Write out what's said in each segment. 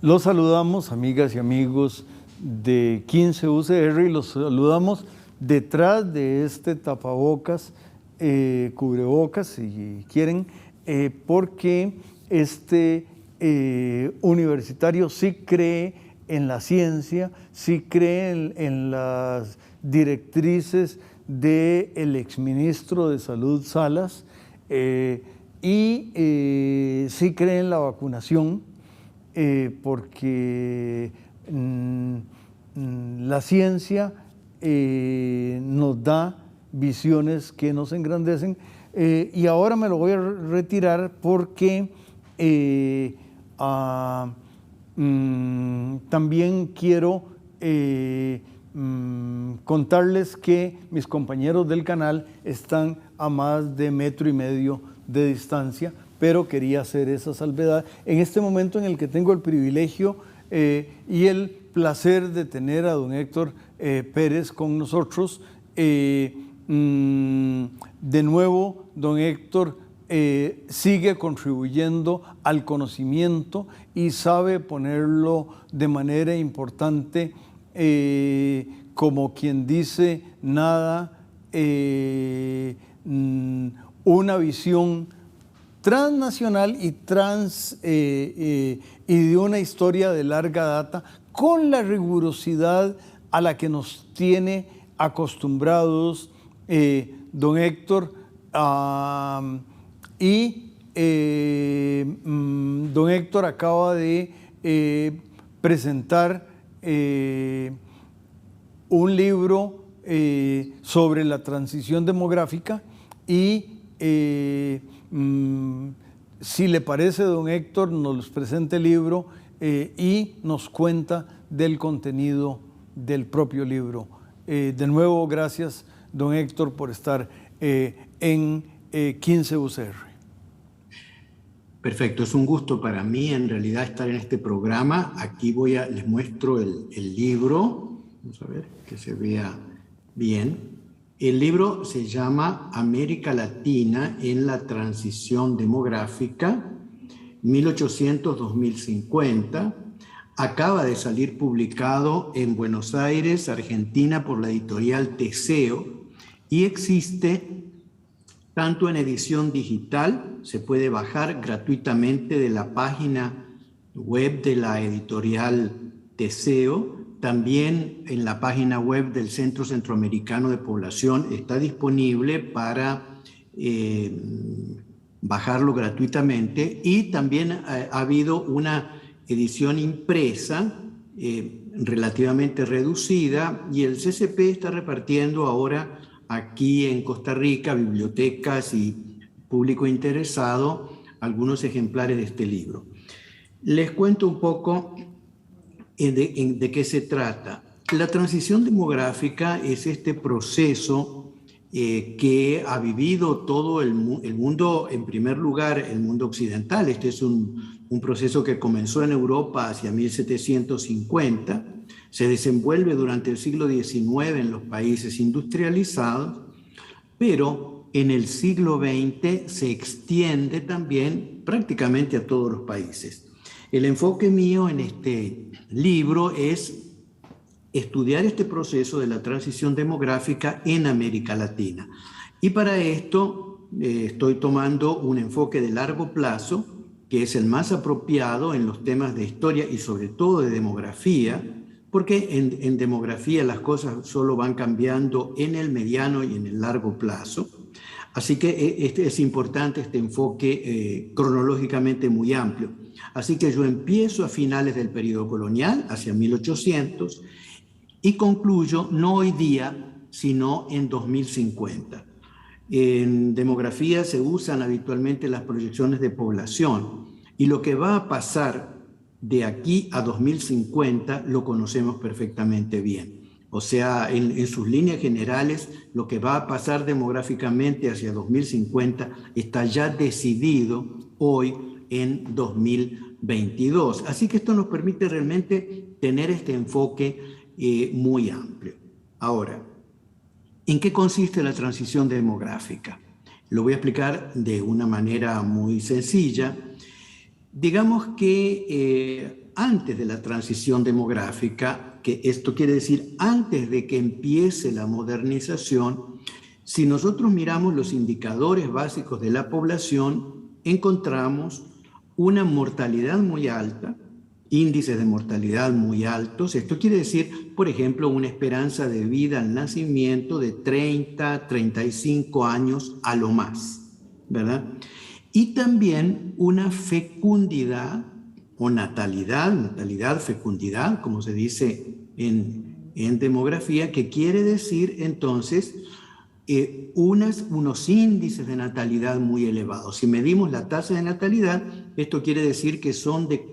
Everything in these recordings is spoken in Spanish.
Los saludamos, amigas y amigos de 15 UCR, y los saludamos detrás de este tapabocas, cubrebocas, si quieren, porque este universitario sí cree en la ciencia, sí cree en las directrices del exministro de Salud Salas, y sí cree en la vacunación, porque la ciencia nos da visiones que nos engrandecen, y ahora me lo voy a retirar porque también quiero contarles que mis compañeros del canal están a más de 1,5 metros de distancia, pero quería hacer esa salvedad en este momento en el que tengo el privilegio y el placer de tener a don Héctor Pérez con nosotros. De nuevo, don Héctor sigue contribuyendo al conocimiento y sabe ponerlo de manera importante, como quien dice nada, una visión transnacional y de una historia de larga data, con la rigurosidad a la que nos tiene acostumbrados don Héctor, don Héctor acaba de presentar un libro sobre la transición demográfica, y si le parece, don Héctor nos presenta el libro y nos cuenta del contenido del propio libro. De nuevo, gracias, don Héctor, por estar en 15 UCR. Perfecto, es un gusto para mí en realidad estar en este programa. Aquí les muestro el libro, vamos a ver que se vea bien. El libro se llama América Latina en la transición demográfica, 1800-2050. Acaba de salir publicado en Buenos Aires, Argentina, por la editorial Teseo, y existe tanto en edición digital, se puede bajar gratuitamente de la página web de la editorial Teseo. También en la página web del Centro Centroamericano de Población está disponible para bajarlo gratuitamente, y también ha habido una edición impresa relativamente reducida, y el CCP está repartiendo ahora aquí en Costa Rica, bibliotecas y público interesado, algunos ejemplares de este libro. Les cuento un poco de qué se trata. La transición demográfica es este proceso que ha vivido todo el mundo, en primer lugar el mundo occidental. Este es un proceso que comenzó en Europa hacia 1750, se desenvuelve durante el siglo XIX en los países industrializados, pero en el siglo XX se extiende también prácticamente a todos los países. El enfoque mío en este libro es estudiar este proceso de la transición demográfica en América Latina. Y para esto estoy tomando un enfoque de largo plazo, que es el más apropiado en los temas de historia y sobre todo de demografía, porque en demografía las cosas solo van cambiando en el mediano y en el largo plazo. Así que es importante este enfoque cronológicamente muy amplio. Así que yo empiezo a finales del periodo colonial, hacia 1800, y concluyo no hoy día, sino en 2050. En demografía se usan habitualmente las proyecciones de población, y lo que va a pasar de aquí a 2050 lo conocemos perfectamente bien. O sea, en sus líneas generales, lo que va a pasar demográficamente hacia 2050 está ya decidido hoy en 2022. Así que esto nos permite realmente tener este enfoque muy amplio. Ahora, ¿en qué consiste la transición demográfica? Lo voy a explicar de una manera muy sencilla. Digamos que antes de la transición demográfica, que esto quiere decir antes de que empiece la modernización, si nosotros miramos los indicadores básicos de la población, encontramos una mortalidad muy alta, índices de mortalidad muy altos. Esto quiere decir, por ejemplo, una esperanza de vida al nacimiento de 30, 35 años a lo más, ¿verdad? Y también una fecundidad o natalidad, fecundidad, como se dice en demografía, que quiere decir entonces unos índices de natalidad muy elevados. Si medimos la tasa de natalidad, esto quiere decir que son de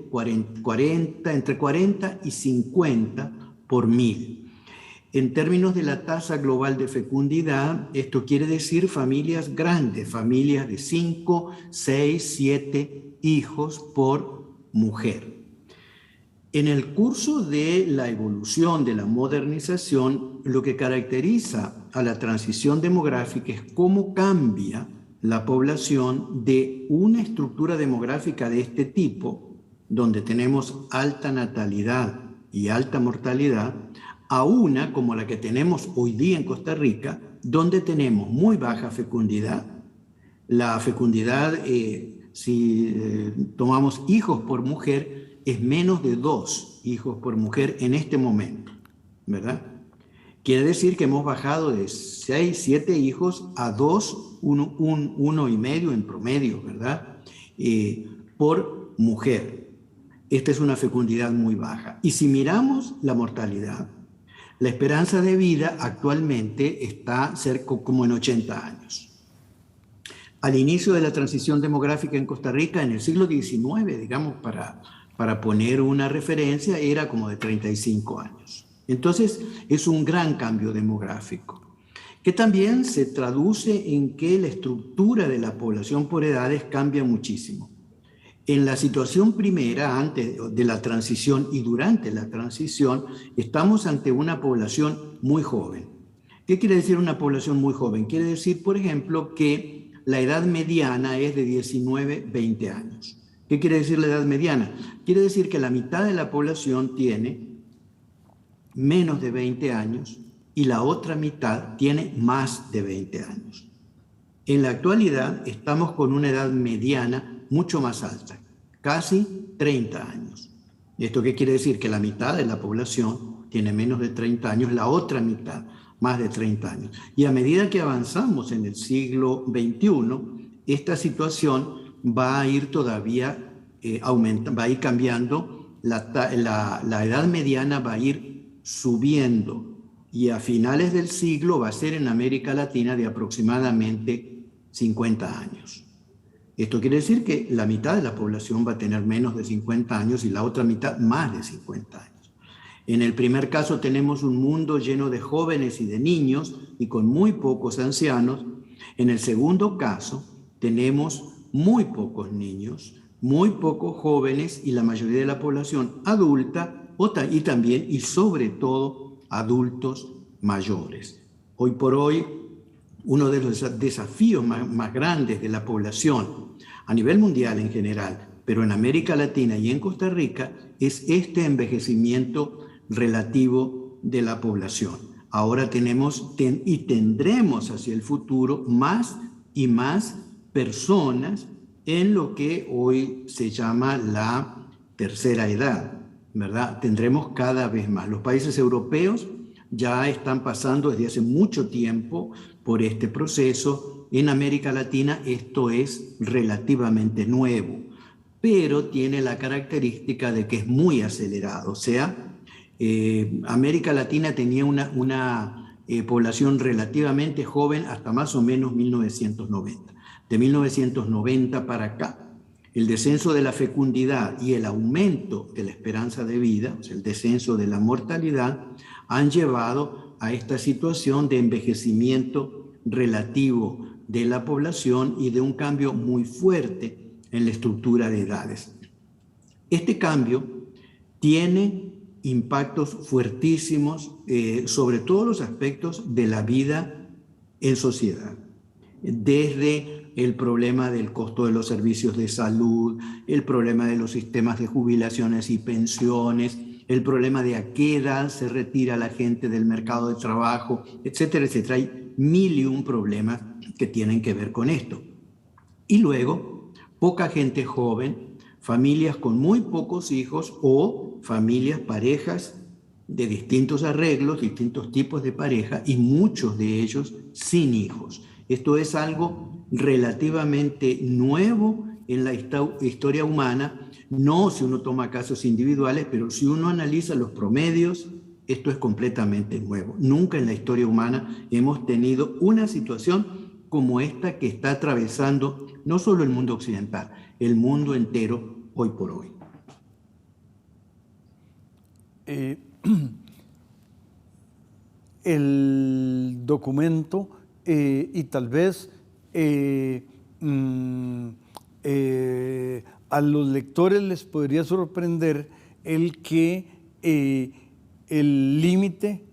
entre 40 y 50 por 1000. En términos de la tasa global de fecundidad, esto quiere decir familias grandes, familias de 5, 6, 7 hijos por mujer. En el curso de la evolución, de la modernización, lo que caracteriza a la transición demográfica es cómo cambia la población de una estructura demográfica de este tipo, donde tenemos alta natalidad y alta mortalidad, a una como la que tenemos hoy día en Costa Rica, donde tenemos muy baja fecundidad. La fecundidad, si tomamos hijos por mujer, es menos de 2 hijos por mujer en este momento, ¿verdad? Quiere decir que hemos bajado de 6, 7 hijos a 2, 1,5 en promedio, ¿verdad? Por mujer. Esta es una fecundidad muy baja. Y si miramos la mortalidad, la esperanza de vida actualmente está cerca como en 80 años. Al inicio de la transición demográfica en Costa Rica, en el siglo XIX, digamos, para poner una referencia, era como de 35 años. Entonces, es un gran cambio demográfico, que también se traduce en que la estructura de la población por edades cambia muchísimo. En la situación primera, antes de la transición y durante la transición, estamos ante una población muy joven. ¿Qué quiere decir una población muy joven? Quiere decir, por ejemplo, que la edad mediana es de 19, 20 años. ¿Qué quiere decir la edad mediana? Quiere decir que la mitad de la población tiene menos de 20 años y la otra mitad tiene más de 20 años. En la actualidad estamos con una edad mediana mucho más alta, casi 30 años. ¿Esto qué quiere decir? Que la mitad de la población tiene menos de 30 años, la otra mitad más de 30 años. Y a medida que avanzamos en el siglo XXI, esta situación va a ir todavía va a ir cambiando, la edad mediana va a ir subiendo y a finales del siglo va a ser en América Latina de aproximadamente 50 años. Esto quiere decir que la mitad de la población va a tener menos de 50 años y la otra mitad más de 50 años. En el primer caso tenemos un mundo lleno de jóvenes y de niños y con muy pocos ancianos. En el segundo caso tenemos muy pocos niños, muy pocos jóvenes y la mayoría de la población adulta y también y sobre todo adultos mayores. Hoy por hoy, uno de los desafíos más grandes de la población a nivel mundial en general, pero en América Latina y en Costa Rica, es este envejecimiento relativo de la población. Ahora tenemos y tendremos hacia el futuro más y más personas en lo que hoy se llama la tercera edad, ¿verdad? Tendremos cada vez más. Los países europeos ya están pasando desde hace mucho tiempo por este proceso. En América Latina esto es relativamente nuevo, pero tiene la característica de que es muy acelerado. O sea, América Latina tenía una población relativamente joven hasta más o menos 1990. De 1990 para acá, el descenso de la fecundidad y el aumento de la esperanza de vida, o sea, el descenso de la mortalidad, han llevado a esta situación de envejecimiento relativo de la población y de un cambio muy fuerte en la estructura de edades. Este cambio tiene impactos fuertísimos sobre todos los aspectos de la vida en sociedad, desde el problema del costo de los servicios de salud, el problema de los sistemas de jubilaciones y pensiones, el problema de a qué edad se retira la gente del mercado de trabajo, etcétera, etcétera. Hay mil y un problemas que tienen que ver con esto. Y luego, poca gente joven, familias con muy pocos hijos o familias, parejas de distintos arreglos, distintos tipos de pareja y muchos de ellos sin hijos. Esto es algo relativamente nuevo en la historia humana, no si uno toma casos individuales, pero si uno analiza los promedios, esto es completamente nuevo. Nunca en la historia humana hemos tenido una situación como esta que está atravesando no solo el mundo occidental, el mundo entero hoy por hoy. El documento y tal vez a los lectores les podría sorprender el que el límite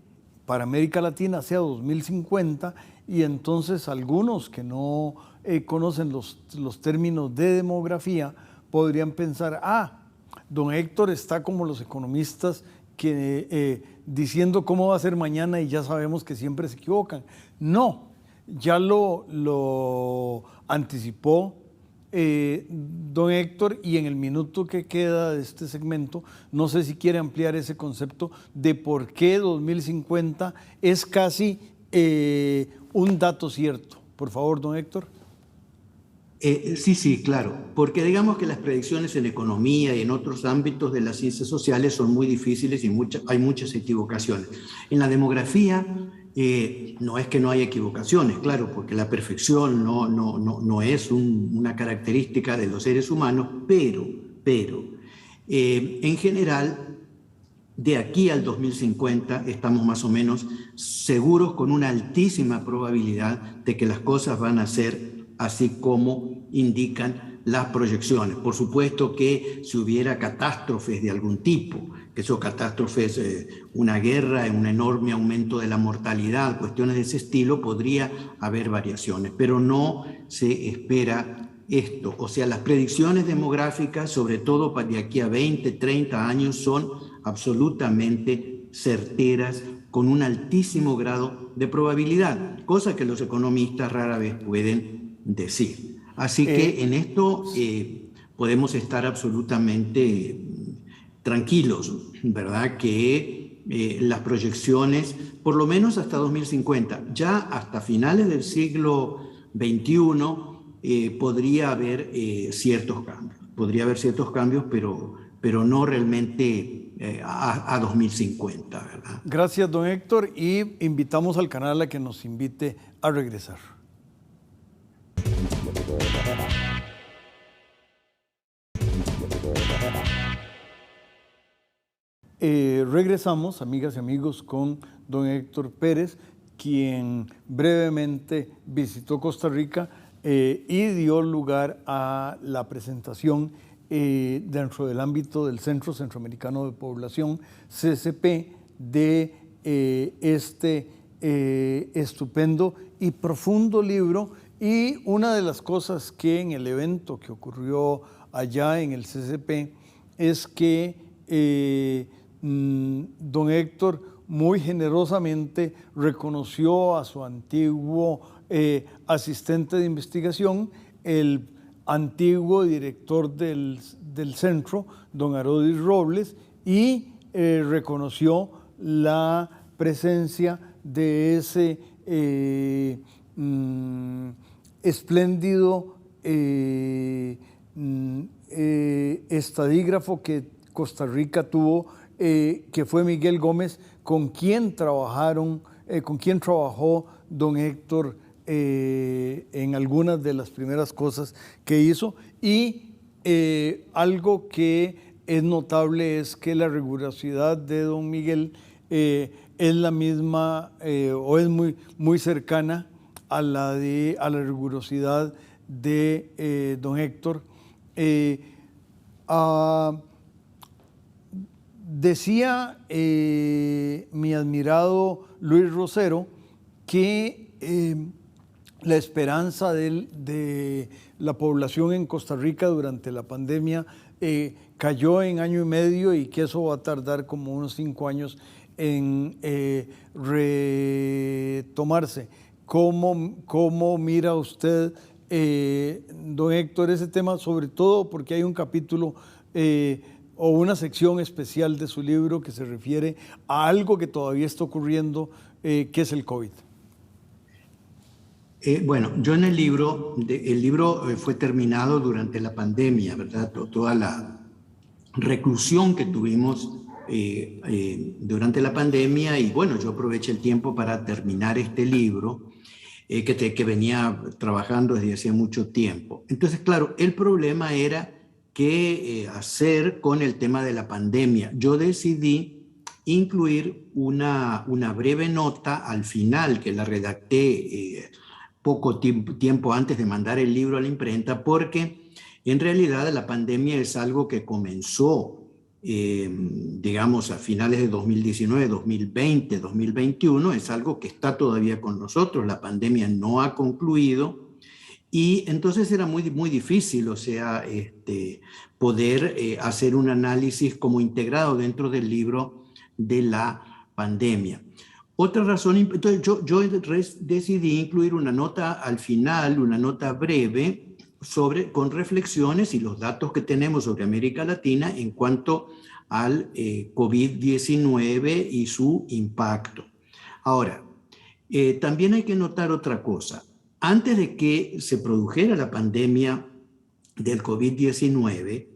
para América Latina sea 2050 y entonces algunos que no conocen los términos de demografía podrían pensar, don Héctor está como los economistas que diciendo cómo va a ser mañana y ya sabemos que siempre se equivocan. No, ya lo anticipó don Héctor y en el minuto que queda de este segmento, no sé si quiere ampliar ese concepto de por qué 2050 es casi un dato cierto. Por favor, don Héctor. Sí, claro, porque digamos que las predicciones en economía y en otros ámbitos de las ciencias sociales son muy difíciles y hay muchas equivocaciones. En la demografía no es que no haya equivocaciones, claro, porque la perfección no es una característica de los seres humanos, pero en general, de aquí al 2050 estamos más o menos seguros con una altísima probabilidad de que las cosas van a ser así como indican las proyecciones. Por supuesto que si hubiera catástrofes de algún tipo, que son catástrofes, una guerra, un enorme aumento de la mortalidad, cuestiones de ese estilo, podría haber variaciones, pero no se espera esto. O sea, las predicciones demográficas, sobre todo de aquí a 20, 30 años, son absolutamente certeras, con un altísimo grado de probabilidad, cosa que los economistas rara vez pueden decir. Así que en esto podemos estar absolutamente tranquilos, ¿verdad? Que las proyecciones, por lo menos hasta 2050, ya hasta finales del siglo XXI, podría haber ciertos cambios. Podría haber ciertos cambios, pero no realmente a 2050, ¿verdad? Gracias, don Héctor, y invitamos al canal a que nos invite a regresar. Regresamos, amigas y amigos, con don Héctor Pérez, quien brevemente visitó Costa Rica y dio lugar a la presentación dentro del ámbito del Centro Centroamericano de Población, CCP, de este estupendo y profundo libro. Y una de las cosas que en el evento que ocurrió allá en el CCP es que don Héctor muy generosamente reconoció a su antiguo asistente de investigación, el antiguo director del centro, don Arodis Robles, y reconoció la presencia de ese espléndido estadígrafo que Costa Rica tuvo, que fue Miguel Gómez, con quien trabajó don Héctor en algunas de las primeras cosas que hizo. Y algo que es notable es que la rigurosidad de don Miguel es la misma o es muy cercana a la rigurosidad de don Héctor. Decía mi admirado Luis Rosero que la esperanza de la población en Costa Rica durante la pandemia cayó en año y medio y que eso va a tardar como unos 5 años en retomarse. ¿Cómo mira usted, don Héctor, ese tema? Sobre todo porque hay un capítulo o una sección especial de su libro que se refiere a algo que todavía está ocurriendo, que es el COVID. Bueno, yo en el libro fue terminado durante la pandemia, ¿verdad? Toda la reclusión que tuvimos durante la pandemia, y bueno, yo aproveché el tiempo para terminar este libro que venía trabajando desde hacía mucho tiempo. Entonces, claro, el problema era qué hacer con el tema de la pandemia. Yo decidí incluir una breve nota al final, que la redacté poco tiempo antes de mandar el libro a la imprenta, porque en realidad la pandemia es algo que comenzó, digamos, a finales de 2019, 2020, 2021, es algo que está todavía con nosotros, la pandemia no ha concluido, y entonces era muy difícil, o sea, poder hacer un análisis como integrado dentro del libro de la pandemia. Otra razón, entonces yo decidí incluir una nota al final, una nota breve, con reflexiones y los datos que tenemos sobre América Latina en cuanto al COVID-19 y su impacto. Ahora, también hay que notar otra cosa. Antes de que se produjera la pandemia del COVID-19,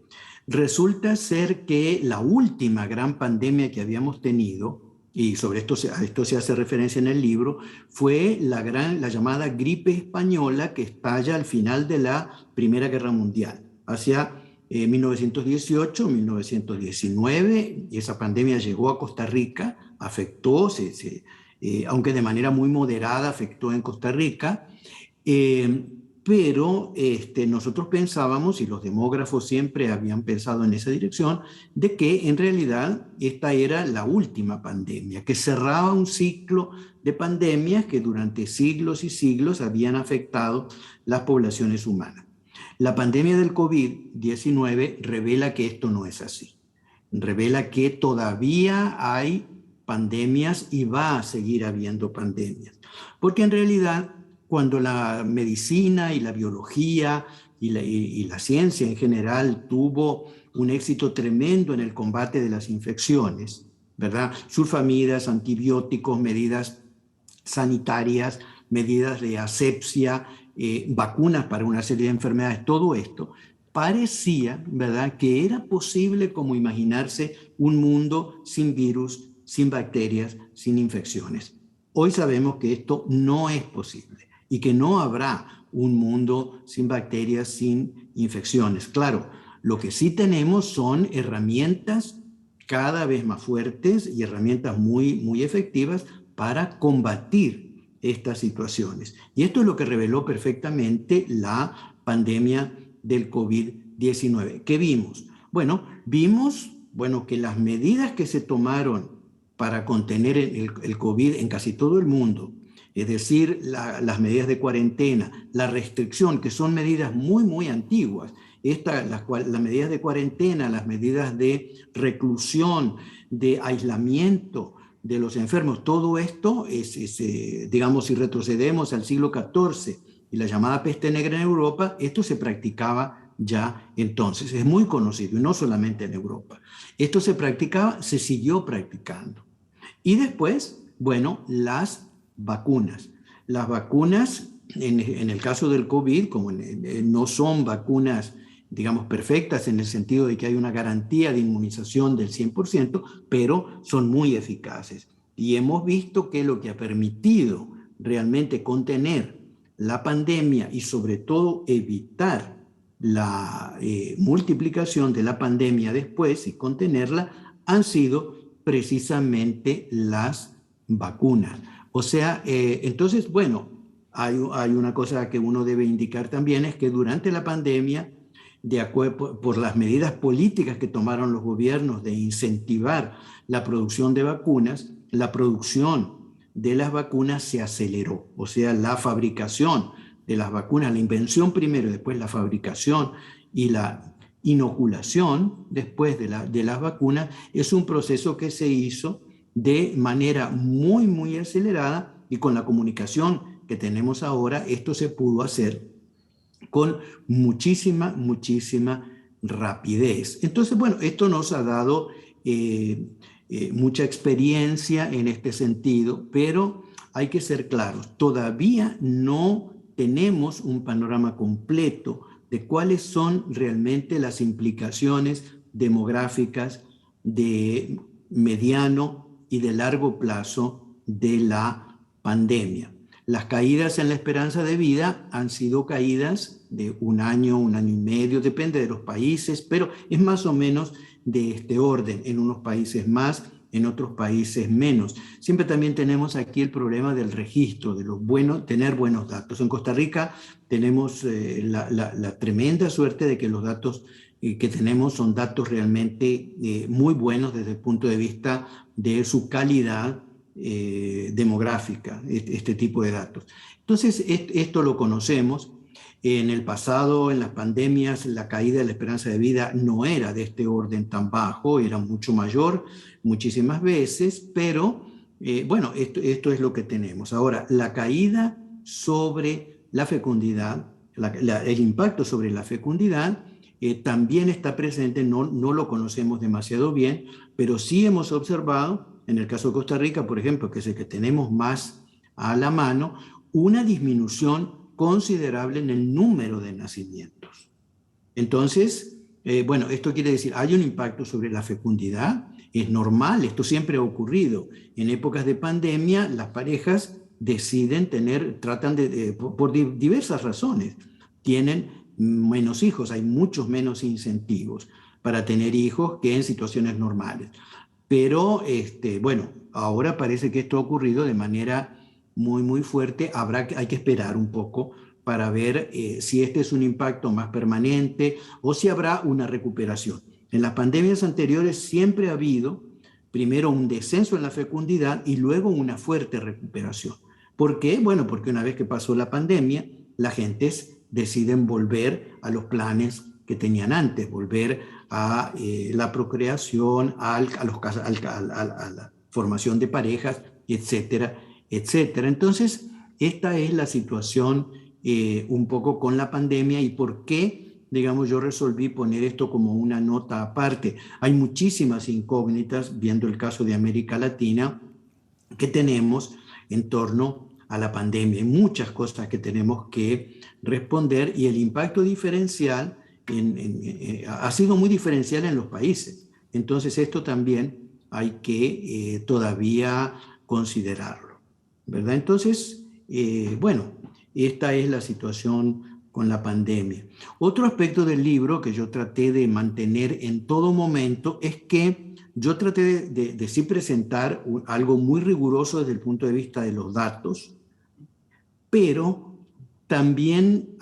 resulta ser que la última gran pandemia que habíamos tenido, y sobre esto se hace referencia en el libro, fue la llamada gripe española que estalla al final de la Primera Guerra Mundial, hacia 1918, 1919, y esa pandemia llegó a Costa Rica, afectó, aunque de manera muy moderada, afectó en Costa Rica, pero nosotros pensábamos, y los demógrafos siempre habían pensado en esa dirección, de que en realidad esta era la última pandemia, que cerraba un ciclo de pandemias que durante siglos y siglos habían afectado las poblaciones humanas. La pandemia del COVID-19 revela que esto no es así. Revela que todavía hay pandemias y va a seguir habiendo pandemias. Porque en realidad, cuando la medicina y la biología y la ciencia en general tuvo un éxito tremendo en el combate de las infecciones, ¿verdad? Sulfamidas, antibióticos, medidas sanitarias, medidas de asepsia, vacunas para una serie de enfermedades, todo esto, parecía, ¿verdad?, que era posible como imaginarse un mundo sin virus, sin bacterias, sin infecciones. Hoy sabemos que esto no es posible y que no habrá un mundo sin bacterias, sin infecciones. Claro, lo que sí tenemos son herramientas cada vez más fuertes y herramientas muy efectivas para combatir estas situaciones. Y esto es lo que reveló perfectamente la pandemia del COVID-19. ¿Qué vimos? Bueno, vimos que las medidas que se tomaron para contener el COVID en casi todo el mundo, es decir, las medidas de cuarentena, la restricción, que son medidas muy antiguas, las medidas de cuarentena, las medidas de reclusión, de aislamiento de los enfermos, todo esto digamos, si retrocedemos al siglo XIV y la llamada peste negra en Europa, esto se practicaba ya entonces, es muy conocido, y no solamente en Europa. Esto se practicaba, se siguió practicando. Y después, bueno, las vacunas. Las vacunas, en el caso del COVID, como no son vacunas, digamos, perfectas en el sentido de que hay una garantía de inmunización del 100%, pero son muy eficaces. Y hemos visto que lo que ha permitido realmente contener la pandemia y sobre todo evitar la multiplicación de la pandemia después y contenerla han sido precisamente las vacunas. O sea, entonces, bueno, hay una cosa que uno debe indicar también, es que durante la pandemia, de acuerdo por las medidas políticas que tomaron los gobiernos de incentivar la producción de vacunas, la producción de las vacunas se aceleró. O sea, la fabricación de las vacunas, la invención primero, después la fabricación y la inoculación después de las vacunas, es un proceso que se hizo de manera muy, muy acelerada, y con la comunicación que tenemos ahora, esto se pudo hacer con muchísima, muchísima rapidez. Entonces, bueno, esto nos ha dado mucha experiencia en este sentido, pero hay que ser claros, todavía no tenemos un panorama completo de cuáles son realmente las implicaciones demográficas de mediano y de largo plazo de la pandemia. Las caídas en la esperanza de vida han sido caídas de un año y medio, depende de los países, pero es más o menos de este orden, en unos países más, en otros países menos. Siempre también tenemos aquí el problema del registro, de los buenos, tener buenos datos. En Costa Rica tenemos la tremenda suerte de que los datos que tenemos son datos realmente muy buenos desde el punto de vista de su calidad demográfica, este tipo de datos. Entonces, esto lo conocemos. En el pasado, en las pandemias, la caída de la esperanza de vida no era de este orden tan bajo, era mucho mayor muchísimas veces, pero bueno, esto es lo que tenemos. Ahora, la caída sobre la fecundidad, el impacto sobre la fecundidad también está presente, no lo conocemos demasiado bien, pero sí hemos observado, en el caso de Costa Rica, por ejemplo, que es el que tenemos más a la mano, una disminución considerable en el número de nacimientos. Entonces, bueno, esto quiere decir, hay un impacto sobre la fecundidad, es normal, esto siempre ha ocurrido. En épocas de pandemia, las parejas deciden tratan por diversas razones, tienen menos hijos, hay muchos menos incentivos para tener hijos que en situaciones normales. Pero, bueno, ahora parece que esto ha ocurrido de manera muy, muy fuerte. Hay que esperar un poco para ver si este es un impacto más permanente o si habrá una recuperación. En las pandemias anteriores siempre ha habido primero un descenso en la fecundidad y luego una fuerte recuperación. ¿Por qué? Bueno, porque una vez que pasó la pandemia, la gente deciden volver a los planes que tenían antes, volver a la procreación, a la formación de parejas, etcétera, etcétera. Entonces, esta es la situación un poco con la pandemia y por qué, digamos, yo resolví poner esto como una nota aparte. Hay muchísimas incógnitas, viendo el caso de América Latina, que tenemos en torno a la pandemia. Hay muchas cosas que tenemos que responder y el impacto diferencial ha sido muy diferencial en los países. Entonces esto también hay que todavía considerarlo, ¿verdad? Entonces, bueno, esta es la situación con la pandemia. Otro aspecto del libro que yo traté de mantener en todo momento es que yo traté de sí presentar algo muy riguroso desde el punto de vista de los datos, pero también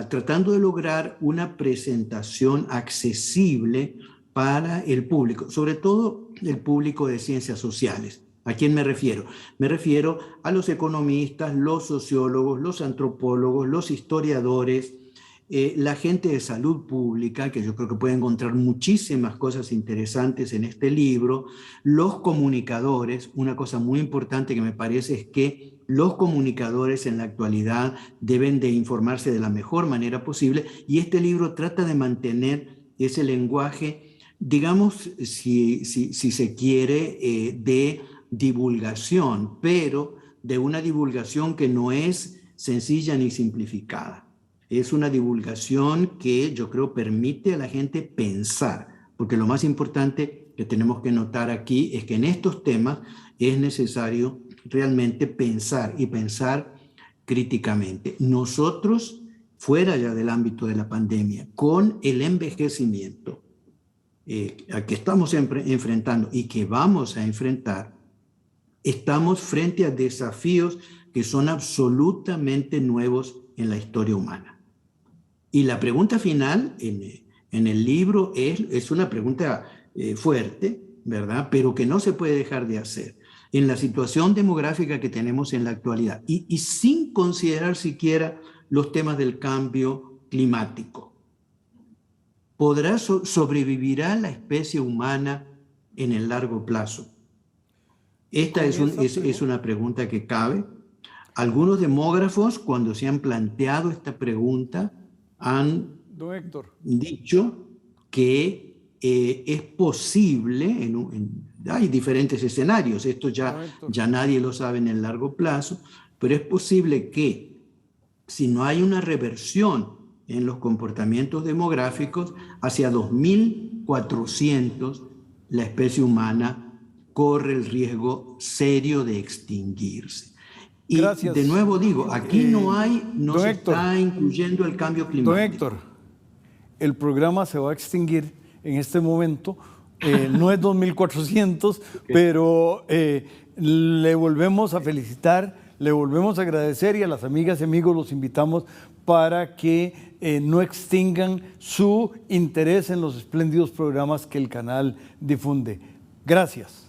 tratando de lograr una presentación accesible para el público, sobre todo el público de ciencias sociales. ¿A quién me refiero? Me refiero a los economistas, los sociólogos, los antropólogos, los historiadores, la gente de salud pública, que yo creo que puede encontrar muchísimas cosas interesantes en este libro, los comunicadores. Una cosa muy importante que me parece es que los comunicadores en la actualidad deben de informarse de la mejor manera posible y este libro trata de mantener ese lenguaje, digamos, si se quiere, de divulgación, pero de una divulgación que no es sencilla ni simplificada. Es una divulgación que yo creo permite a la gente pensar, porque lo más importante que tenemos que notar aquí es que en estos temas es necesario realmente pensar y pensar críticamente. Nosotros, fuera ya del ámbito de la pandemia, con el envejecimiento, a que estamos enfrentando y que vamos a enfrentar, estamos frente a desafíos que son absolutamente nuevos en la historia humana. Y la pregunta final en el libro es una pregunta fuerte, ¿verdad? Pero que no se puede dejar de hacer en la situación demográfica que tenemos en la actualidad y sin considerar siquiera los temas del cambio climático. ¿Sobrevivirá la especie humana en el largo plazo? Esta es una pregunta que cabe. Algunos demógrafos, cuando se han planteado esta pregunta, han Don Héctor, dicho que es posible, hay diferentes escenarios, esto ya nadie lo sabe en el largo plazo, pero es posible que si no hay una reversión en los comportamientos demográficos, hacia 2400 la especie humana corre el riesgo serio de extinguirse. Y gracias. De nuevo digo, aquí no se Héctor, está incluyendo el cambio climático. Don Héctor, el programa se va a extinguir en este momento, no es 2400, pero le volvemos a felicitar, le volvemos a agradecer y a las amigas y amigos los invitamos para que no extingan su interés en los espléndidos programas que el canal difunde. Gracias.